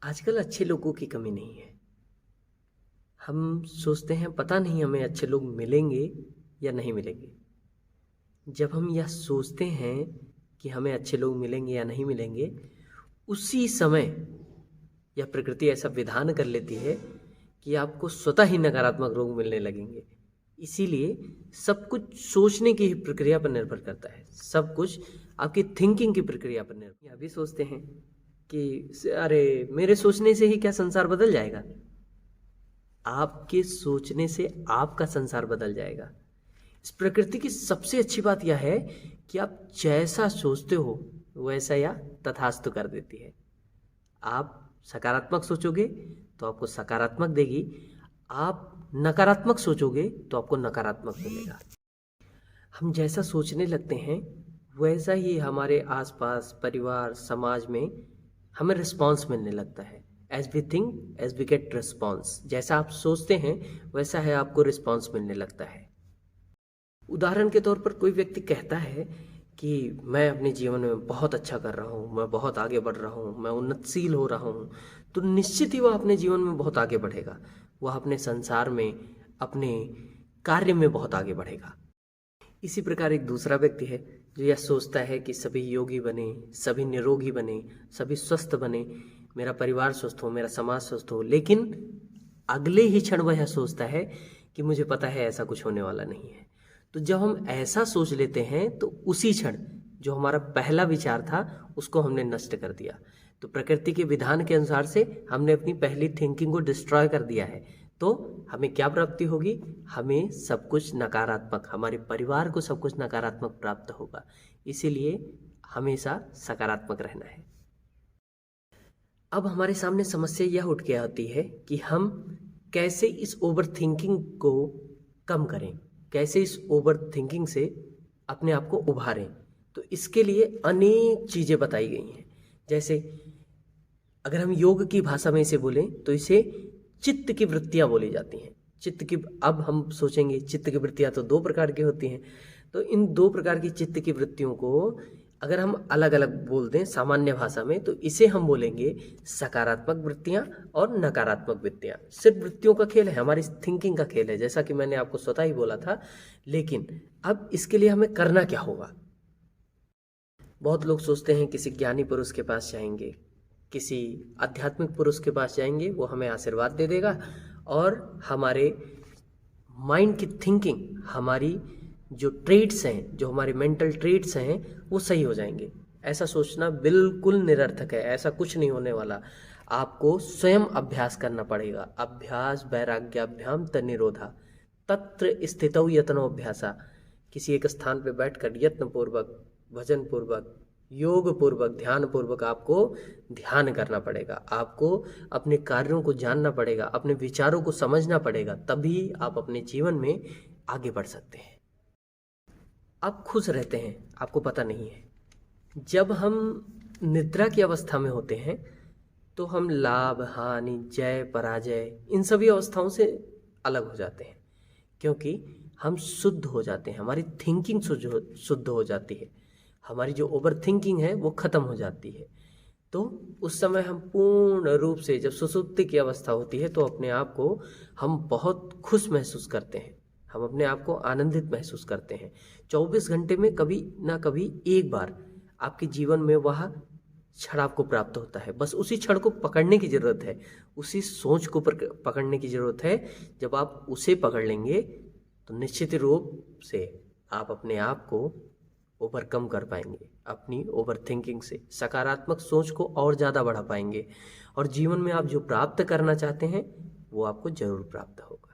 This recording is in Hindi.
आजकल अच्छे लोगों की कमी नहीं है। हम सोचते हैं पता नहीं हमें अच्छे लोग मिलेंगे या नहीं मिलेंगे। जब हम यह सोचते हैं कि हमें अच्छे लोग मिलेंगे या नहीं मिलेंगे, उसी समय यह प्रकृति ऐसा विधान कर लेती है कि आपको स्वतः ही नकारात्मक लोग मिलने लगेंगे। इसीलिए सब कुछ सोचने की ही प्रक्रिया पर निर्भर करता है। सब कुछ आपकी थिंकिंग की प्रक्रिया पर निर्भर। यह भी सोचते हैं कि अरे मेरे सोचने से ही क्या संसार बदल जाएगा। आपके सोचने से आपका संसार बदल जाएगा। इस प्रकृति की सबसे अच्छी बात यह है कि आप जैसा सोचते हो वैसा या तथास्तु कर देती है। आप सकारात्मक सोचोगे तो आपको सकारात्मक देगी, आप नकारात्मक सोचोगे तो आपको नकारात्मक मिलेगा। हम जैसा सोचने लगते हैं वैसा ही हमारे आसपास, परिवार, समाज में हमें रिस्पॉन्स मिलने लगता है। As we think as we get response. जैसा आप सोचते हैं वैसा है आपको रिस्पॉन्स मिलने लगता है। उदाहरण के तौर पर कोई व्यक्ति कहता है कि मैं अपने जीवन में बहुत अच्छा कर रहा हूँ, मैं बहुत आगे बढ़ रहा हूँ, मैं उन्नतशील हो रहा हूँ, तो निश्चित ही वह अपने जीवन में बहुत आगे बढ़ेगा। वह अपने संसार में, अपने कार्य में बहुत आगे बढ़ेगा। इसी प्रकार एक दूसरा व्यक्ति है जो यह सोचता है कि सभी योगी बने, सभी निरोगी बने, सभी स्वस्थ बने, मेरा परिवार स्वस्थ हो, मेरा समाज स्वस्थ हो, लेकिन अगले ही क्षण वह सोचता है कि मुझे पता है ऐसा कुछ होने वाला नहीं है। तो जब हम ऐसा सोच लेते हैं तो उसी क्षण जो हमारा पहला विचार था उसको हमने नष्ट कर दिया। तो प्रकृति के विधान के अनुसार से हमने अपनी पहली थिंकिंग को डिस्ट्रॉय कर दिया है। तो हमें क्या प्राप्ति होगी? हमें सब कुछ नकारात्मक, हमारे परिवार को सब कुछ नकारात्मक प्राप्त होगा। इसीलिए हमेशा सकारात्मक रहना है। अब हमारे सामने समस्या यह उठ के आती है कि हम कैसे इस ओवर थिंकिंग को कम करें, कैसे इस ओवर थिंकिंग से अपने आप को उभारें। तो इसके लिए अनेक चीज़ें बताई गई हैं। जैसे अगर हम योग की भाषा में इसे बोलें तो इसे चित्त की वृत्तियाँ बोली जाती हैं। चित्त की, अब हम सोचेंगे चित्त की वृत्तियाँ तो दो प्रकार की होती हैं। तो इन दो प्रकार की चित्त की वृत्तियों को अगर हम अलग अलग बोल दें सामान्य भाषा में तो इसे हम बोलेंगे सकारात्मक वृत्तियाँ और नकारात्मक वृत्तियाँ। सिर्फ वृत्तियों का खेल है, हमारी थिंकिंग का खेल है, जैसा कि मैंने आपको स्वतः ही बोला था। लेकिन अब इसके लिए हमें करना क्या होगा? बहुत लोग सोचते हैं किसी ज्ञानी पुरुष के पास जाएंगे, किसी आध्यात्मिक पुरुष के पास जाएंगे, वो हमें आशीर्वाद दे देगा और हमारे माइंड की थिंकिंग, हमारी जो ट्रेड्स हैं, जो हमारे मेंटल ट्रेड्स हैं, वो सही हो जाएंगे। ऐसा सोचना बिल्कुल निरर्थक है। ऐसा कुछ नहीं होने वाला। आपको स्वयं अभ्यास करना पड़ेगा। अभ्यास वैराग्याभ्याम तन्निरोधा तत्र स्थितौ यत्नो अभ्यासा। किसी एक स्थान पर बैठकर यत्न पूर्वक, भजन पूर्वक, योग पूर्वक, ध्यान पूर्वक आपको ध्यान करना पड़ेगा। आपको अपने कार्यों को जानना पड़ेगा, अपने विचारों को समझना पड़ेगा, तभी आप अपने जीवन में आगे बढ़ सकते हैं। आप खुश रहते हैं, आपको पता नहीं है। जब हम निद्रा की अवस्था में होते हैं तो हम लाभ, हानि, जय, पराजय, इन सभी अवस्थाओं से अलग हो जाते हैं, क्योंकि हम शुद्ध हो जाते हैं। हमारी थिंकिंग शुद्ध हो जाती है। हमारी जो ओवर थिंकिंग है वो खत्म हो जाती है। तो उस समय हम पूर्ण रूप से, जब सुसुप्ति की अवस्था होती है, तो अपने आप को हम बहुत खुश महसूस करते हैं। हम अपने आप को आनंदित महसूस करते हैं। 24 घंटे में कभी ना कभी एक बार आपके जीवन में वह क्षण आपको प्राप्त होता है। बस उसी क्षण को पकड़ने की ज़रूरत है, उसी सोच को पकड़ने की ज़रूरत है। जब आप उसे पकड़ लेंगे तो निश्चित रूप से आप अपने आप को ओवरकम कर पाएंगे। अपनी ओवर थिंकिंग से सकारात्मक सोच को और ज़्यादा बढ़ा पाएंगे और जीवन में आप जो प्राप्त करना चाहते हैं वो आपको जरूर प्राप्त होगा।